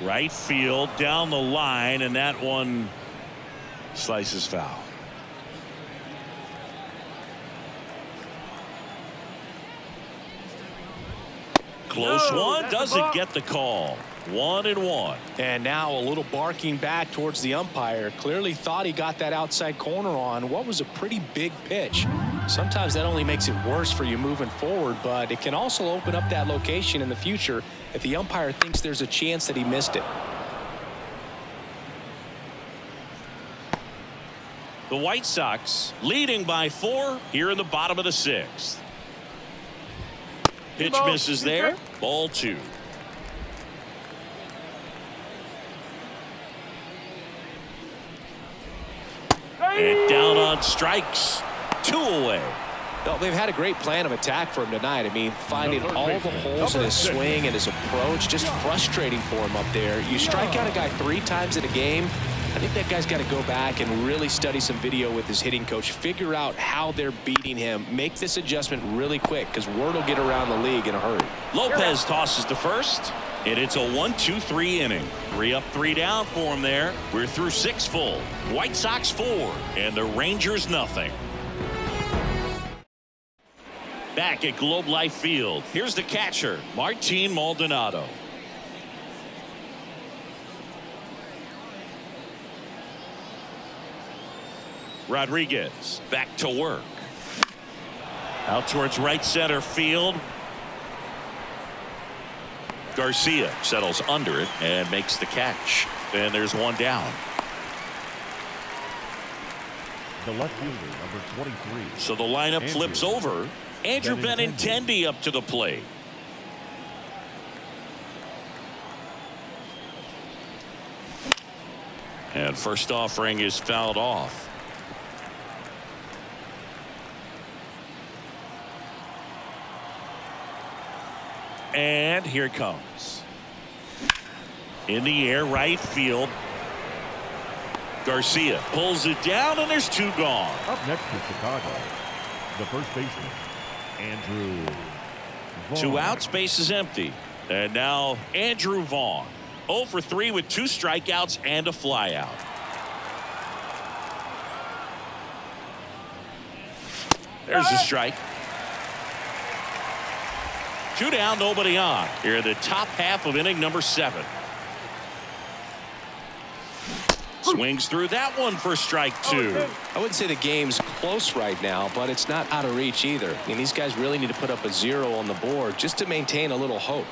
Right field down the line, and that one slices foul. Close one, doesn't get the call. 1-1. And now a little barking back towards the umpire. Clearly thought he got that outside corner on what was a pretty big pitch. Sometimes that only makes it worse for you moving forward, but it can also open up that location in the future if the umpire thinks there's a chance that he missed it. The White Sox leading by 4 here in the bottom of the 6th. Pitch misses there. Ball 2. And down on strikes. 2 away. No, they've had a great plan of attack for him tonight. I mean, finding all the holes in his swing and his approach, just frustrating for him up there. You strike out a guy 3 times in a game. I think that guy's got to go back and really study some video with his hitting coach, figure out how they're beating him, make this adjustment really quick because word will get around the league in a hurry. Lopez tosses to first. And it's a 1-2-3 inning. 3 up, 3 down for him there. We're through 6 full. White Sox 4 and the Rangers nothing. Back at Globe Life Field, here's the catcher, Martin Maldonado. Rodriguez back to work. Out towards right center field. Garcia settles under it and makes the catch. And there's one down. The left fielder, number 23. So the lineup flips over. Andrew Benintendi up to the plate. And first offering is fouled off. And here it comes. In the air, right field. Garcia pulls it down, and there's 2 gone. Up next to Chicago, the first baseman, Andrew Vaughn. 2 outs, base is empty. And now Andrew Vaughn. 0 for 3 with 2 strikeouts and a flyout. There's a strike. 2 down, nobody on. Here in the top half of inning number 7. Swings through that one for strike 2. I wouldn't say the game's close right now, but it's not out of reach either. I mean, these guys really need to put up a 0 on the board just to maintain a little hope.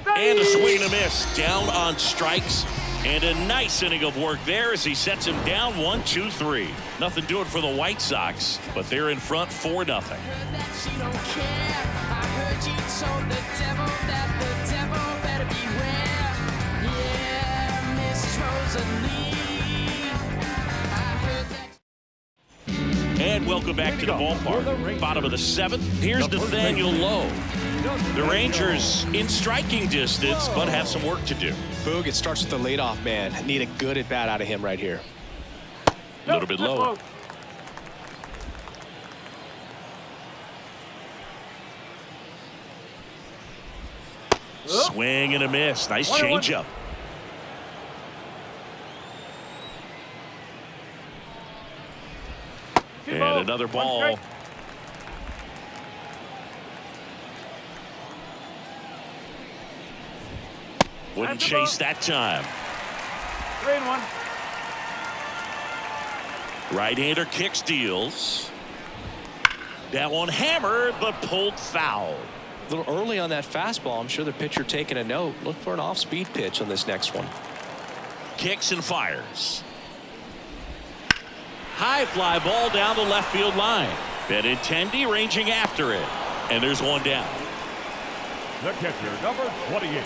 And a swing and a miss. Down on strikes. And a nice inning of work there as he sets him down 1-2-3. Nothing doing for the White Sox, but they're in front 4-0. And welcome back to the ballpark. Bottom of the 7th. Here's Nathaniel Lowe. The Rangers in striking distance, but have some work to do. Boog, it starts with the leadoff man. Need a good at bat out of him right here. A little bit low. Swing and a miss. Nice changeup. And another ball. Wouldn't chase that time. 3-1. Right-hander kicks, deals. That one hammered, but pulled foul. A little early on that fastball. I'm sure the pitcher taking a note. Look for an off-speed pitch on this next one. Kicks and fires. High fly ball down the left field line. Benintendi ranging after it. And there's one down. The catcher, number 28,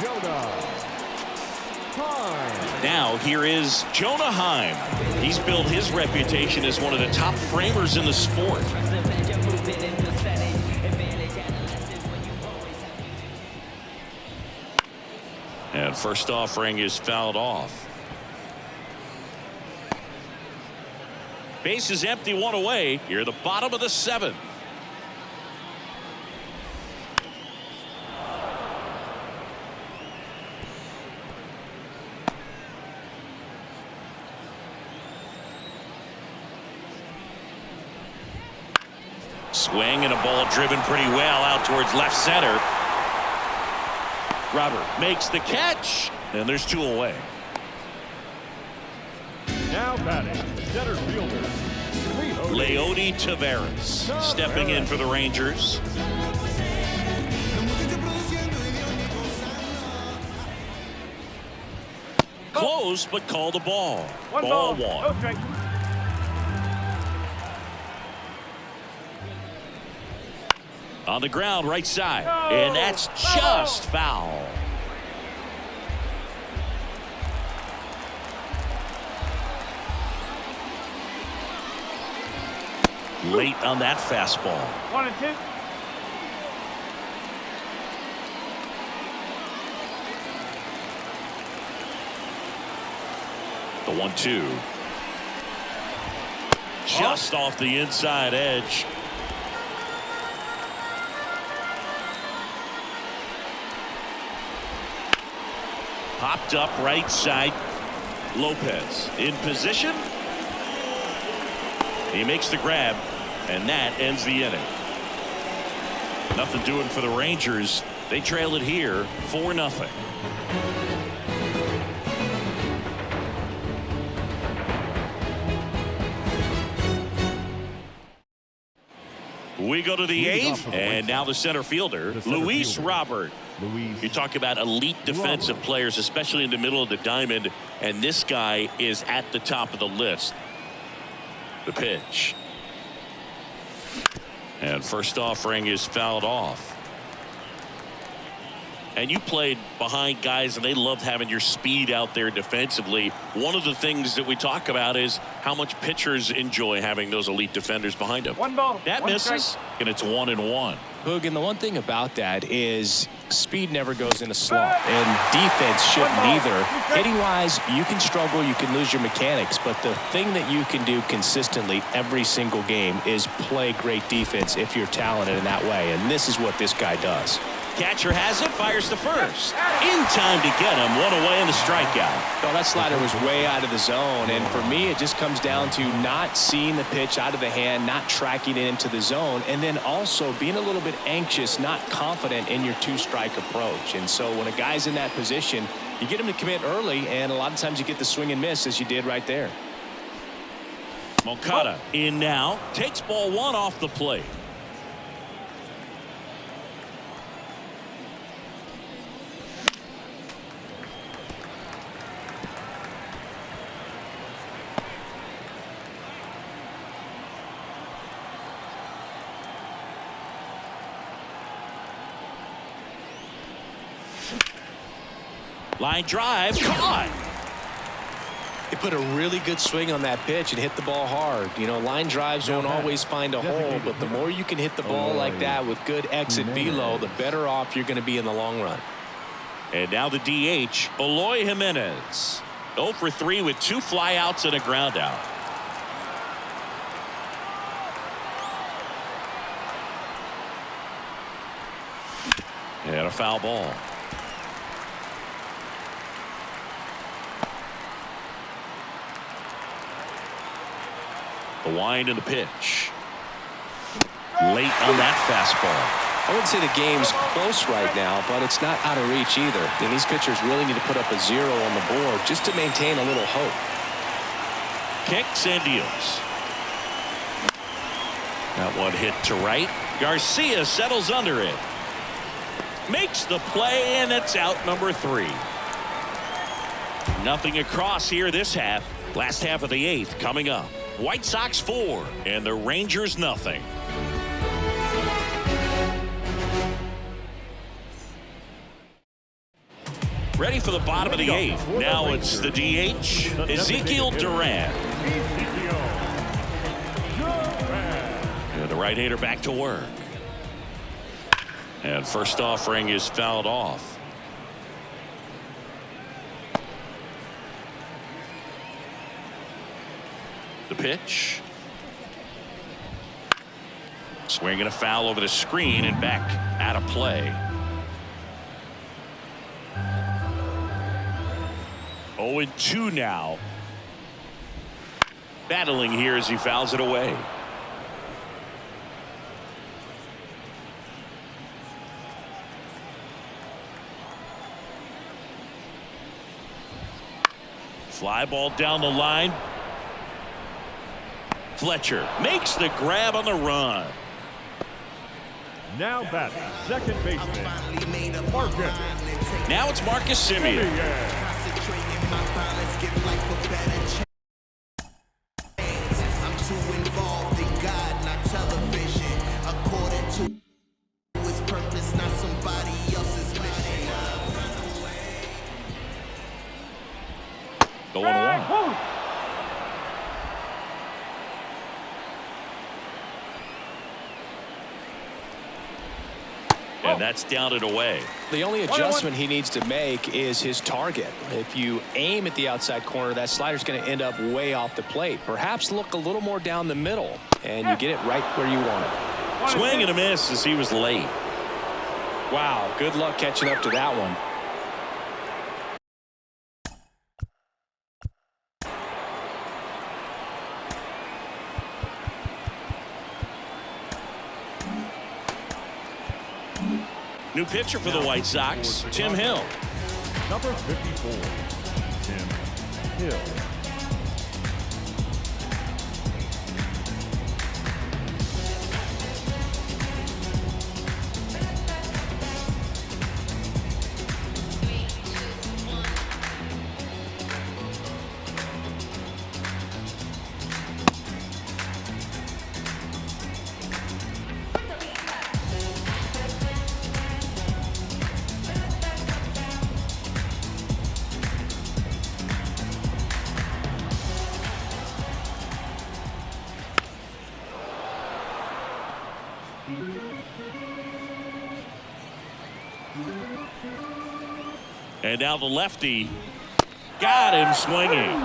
Jonah Heim. Now here is Jonah Heim. He's built his reputation as one of the top framers in the sport. And first offering is fouled off. Base is empty, 1 away. Here at the bottom of the 7th. Swing and a ball driven pretty well out towards left center. Robert makes the catch, and there's 2 away. Now batting, center fielder, Leody Taveras stepping in for the Rangers. Close, but called a ball. Ball 1. No strike. On the ground, right side. And that's just foul. Late on that fastball. 1-2. The 1-2. Just off the inside edge. Popped up right side. Lopez in position. He makes the grab, and that ends the inning. Nothing doing for the Rangers. They trail it here 4-0. We go to the 8th, and now the center fielder, Luis Robert. You talk about elite defensive players, especially in the middle of the diamond, and this guy is at the top of the list. The pitch. And first offering is fouled off. And you played behind guys, and they love having your speed out there defensively. One of the things that we talk about is how much pitchers enjoy having those elite defenders behind them. One ball. That one misses, strike. and it's 1-1. Boog, and the one thing about that is speed never goes in a slump, and defense shouldn't either. Hitting-wise, you can struggle, you can lose your mechanics, but the thing that you can do consistently every single game is play great defense if you're talented in that way, and this is what this guy does. Catcher has it, fires to first. In time to get him, one away in the strikeout. Well, that slider was way out of the zone, and for me, it just comes down to not seeing the pitch out of the hand, not tracking it into the zone, and then also being a little bit anxious, not confident in your two-strike approach. And so when a guy's in that position, you get him to commit early, and a lot of times you get the swing and miss, as you did right there. Moncada in now, takes ball 1 off the plate. Line drive, caught. He put a really good swing on that pitch and hit the ball hard. You know, line drives won't always find a hole, but the more you can hit the ball like that with good exit velo, the better off you're going to be in the long run. And now the DH, Eloy Jimenez. 0 for 3 with 2 flyouts and a ground out. And a foul ball. The wind and the pitch. Late on that fastball. I wouldn't say the game's close right now, but it's not out of reach either. And these pitchers really need to put up a 0 on the board just to maintain a little hope. Kicks and deals. That one hit to right. Garcia settles under it. Makes the play, and it's out number 3. Nothing across here this half. Last half of the 8th coming up. White Sox 4 and the Rangers nothing. Ready for the bottom of the 8th. Now it's the DH, Ezekiel Duran. And the right-hander back to work. And first offering is fouled off. The pitch. Swinging a foul over the screen and back out of play. 0-2 now. Battling here as he fouls it away. Fly ball down the line. Fletcher makes the grab on the run. Now batting, second baseman, Marcus. Now it's Marcus Semien. Going one. And that's down and away. The only adjustment he needs to make is his target. If you aim at the outside corner, that slider's going to end up way off the plate. Perhaps look a little more down the middle, and you get it right where you want it. Swing and a miss as he was late. Wow, good luck catching up to that one. New pitcher for the White Sox, Tim Hill. Number 54, Tim Hill. And now the lefty got him swinging.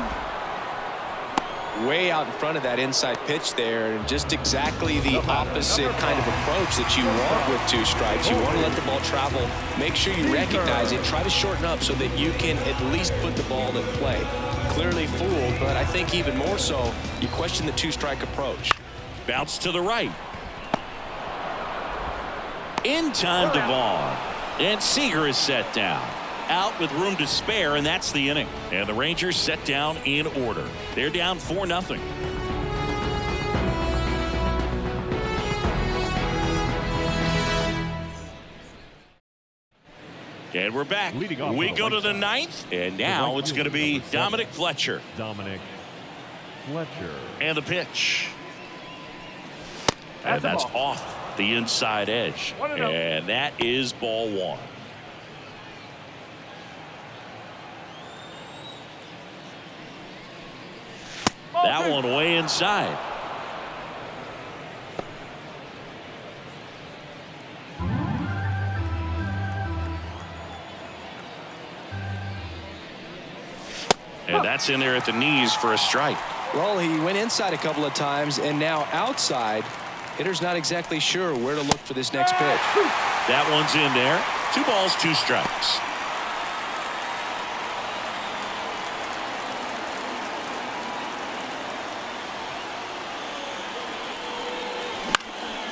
Way out in front of that inside pitch there, and just exactly the opposite kind of approach that you want with two strikes. You want to let the ball travel, make sure you recognize it, try to shorten up so that you can at least put the ball in play. Clearly fooled, but I think even more so, you question the two-strike approach. Bounce to the right. In time to Vaughn. And Seager is set down. Out with room to spare, and that's the inning. And the Rangers set down in order. They're down 4-0. And we're back. We go to the ninth, and now it's going to be Dominic Fletcher. Dominic Fletcher. And the pitch. And that's off the inside edge. And that is ball one. That one way inside. And that's in there at the knees for a strike. Well, he went inside a couple of times, and now outside. Hitter's not exactly sure where to look for this next pitch. That one's in there. 2 balls, 2 strikes.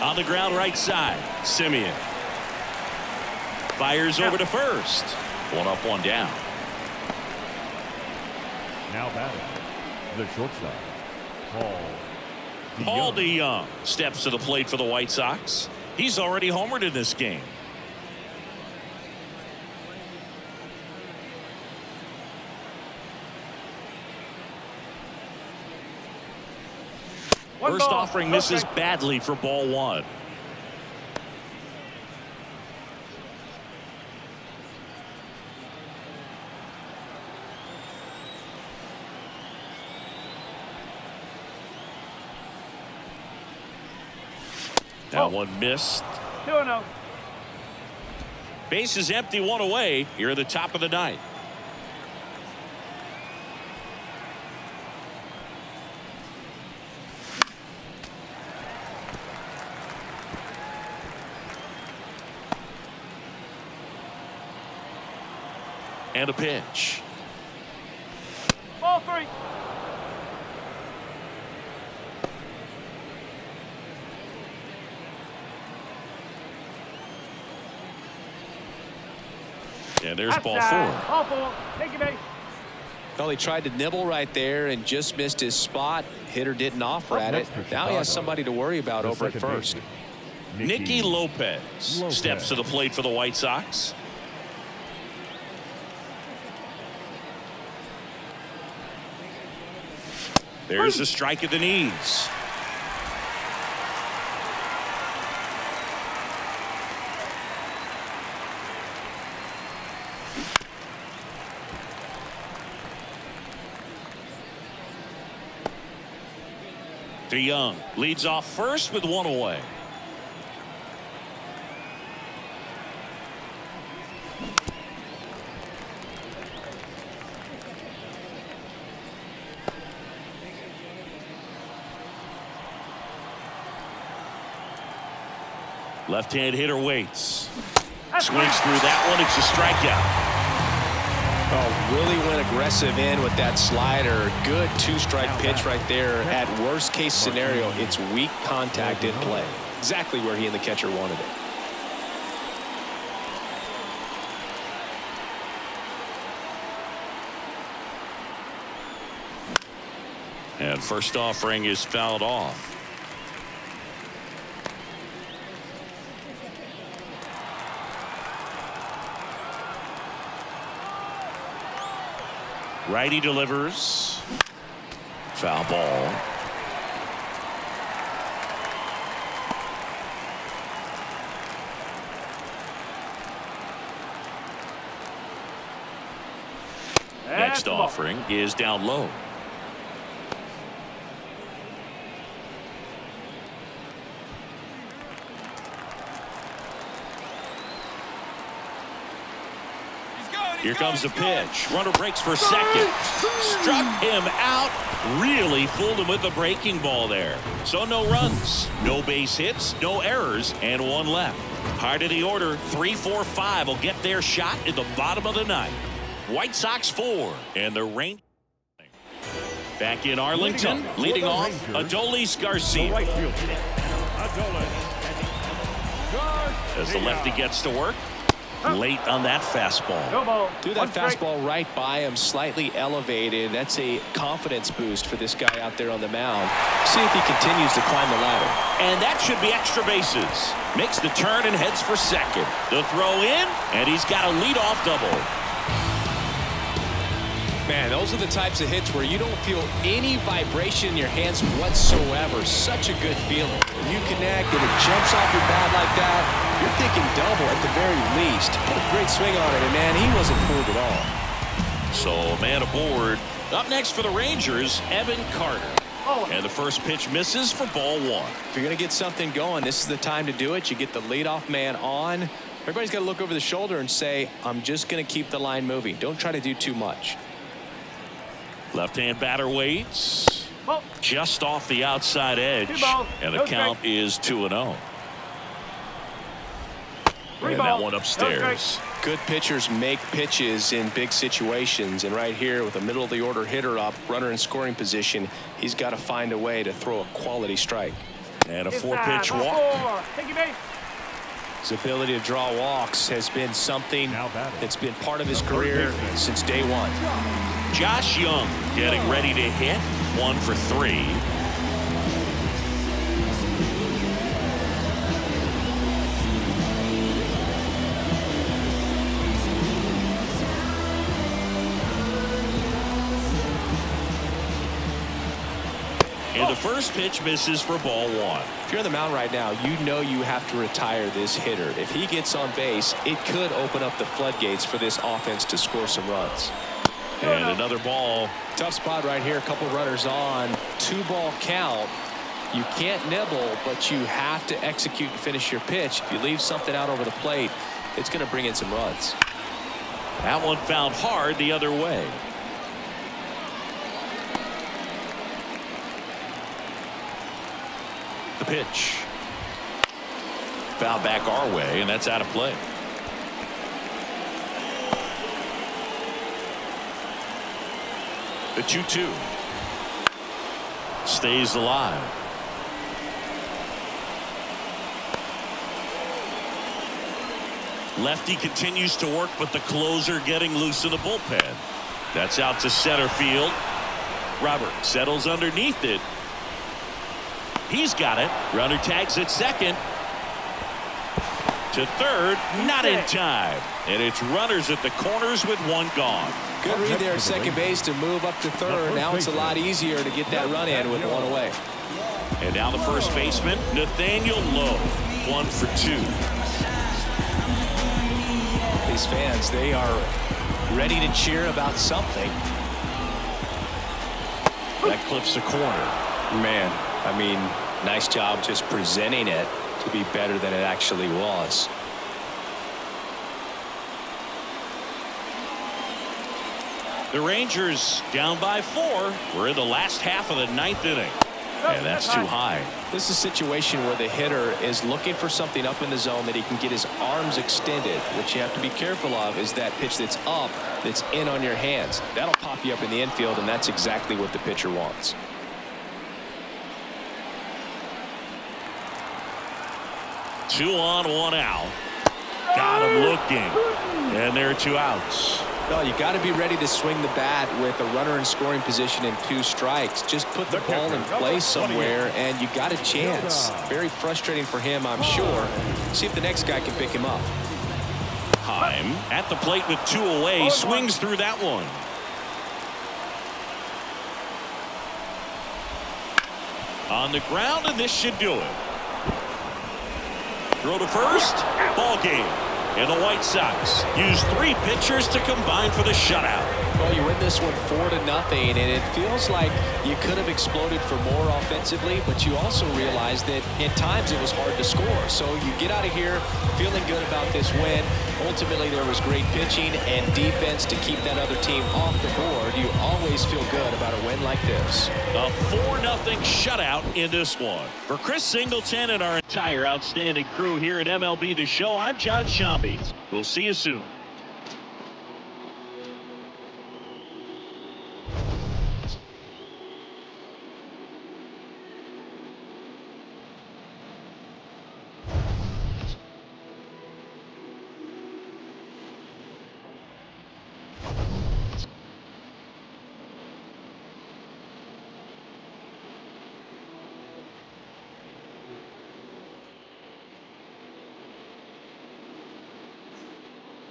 On the ground right side, Semien fires over to first. 1 up, 1 down. Now batting, the shortstop, Paul DeYoung steps to the plate for the White Sox. He's already homered in this game. First offering misses badly for ball 1. That one missed. 2-0. Base is empty, 1 away here at the top of the ninth. And a pitch. Ball 3. And there's ball 4. Ball 4. Take your base. Well, he tried to nibble right there and just missed his spot. Hitter didn't offer at it. Now he has somebody to worry about over at first. Nicky Lopez steps to the plate for the White Sox. There's a strike at the knees. DeYoung leads off first with 1 away. Left-hand hitter waits. Swings through that one. It's a strikeout. Oh, really went aggressive in with that slider. Good 2-strike pitch right there. At worst case scenario, it's weak contact in play. Exactly where he and the catcher wanted it. And first offering is fouled off. Righty delivers. Foul ball. Next offering is down low. Here comes the pitch. Runner breaks for second. Struck him out. Really fooled him with the breaking ball there. So no runs, no base hits, no errors, and one left. Heart of the order, 3, 4, 5 will get their shot in the bottom of the ninth. White Sox 4, and the Rangers. Back in Arlington, leading off, Adolis Garcia. Right field. Adolis. As the lefty gets to work. Late on that fastball. No ball. Threw that fastball right by him, slightly elevated. That's a confidence boost for this guy out there on the mound. See if he continues to climb the ladder. And that should be extra bases. Makes the turn and heads for second. The throw in, and he's got a leadoff double. Man, those are the types of hits where you don't feel any vibration in your hands whatsoever. Such a good feeling. When you connect and it jumps off your bat like that, you're thinking double at the very least. Put a great swing on it, and man, he wasn't fooled at all. So a man aboard. Up next for the Rangers, Evan Carter. And the first pitch misses for ball one. If you're going to get something going, this is the time to do it. You get the leadoff man on. Everybody's got to look over the shoulder and say, I'm just going to keep the line moving. Don't try to do too much. Left-hand batter waits. Just off the outside edge. And the count is 2-0. And that one upstairs. Good pitchers make pitches in big situations. And right here with a middle of the order hitter up, runner in scoring position, he's got to find a way to throw a quality strike. And a 4-pitch walk. His ability to draw walks has been something that's been part of his career since day one. Josh Young getting ready to hit. 1 for 3. And the first pitch misses for ball one. If you're on the mound right now, you know you have to retire this hitter. If he gets on base, it could open up the floodgates for this offense to score some runs. And another ball. Tough spot right here. A couple runners on. 2-ball count. You can't nibble, but you have to execute and finish your pitch. If you leave something out over the plate, it's going to bring in some runs. That one fouled hard the other way. The pitch. Foul back our way, and that's out of play. The 2-2 stays alive. Lefty continues to work, but the closer getting loose in the bullpen. That's out to center field. Robert settles underneath it. He's got it. Runner tags at second. To third, not in time. And it's runners at the corners with one gone. Good read there at second base to move up to third. Now it's a lot easier to get that run in with one away. And now the first baseman, Nathaniel Lowe. 1 for 2. These fans, they are ready to cheer about something. That clips the corner. Man, I mean, nice job just presenting it to be better than it actually was. The Rangers down by 4. We're in the last half of the 9th inning. And that's too high. This is a situation where the hitter is looking for something up in the zone that he can get his arms extended. What you have to be careful of is that pitch that's up, that's in on your hands. That'll pop you up in the infield, and that's exactly what the pitcher wants. Two on, one out. Got him looking. And there are 2 outs. Well, you got to be ready to swing the bat with a runner in scoring position and 2 strikes. Just put the ball in play somewhere, and you got a chance. Very frustrating for him, I'm sure. See if the next guy can pick him up. Heim at the plate with 2 away, swings through that one. On the ground, and this should do it. Throw to first, ball game. And the White Sox use 3 pitchers to combine for the shutout. Well, you win this one 4-0, and it feels like you could have exploded for more offensively, but you also realize that at times it was hard to score. So you get out of here feeling good about this win. Ultimately, there was great pitching and defense to keep that other team off the board. You always feel good about a win like this. A 4-0 shutout in this one. For Chris Singleton and our entire outstanding crew here at MLB The Show, I'm John Shambi. We'll see you soon.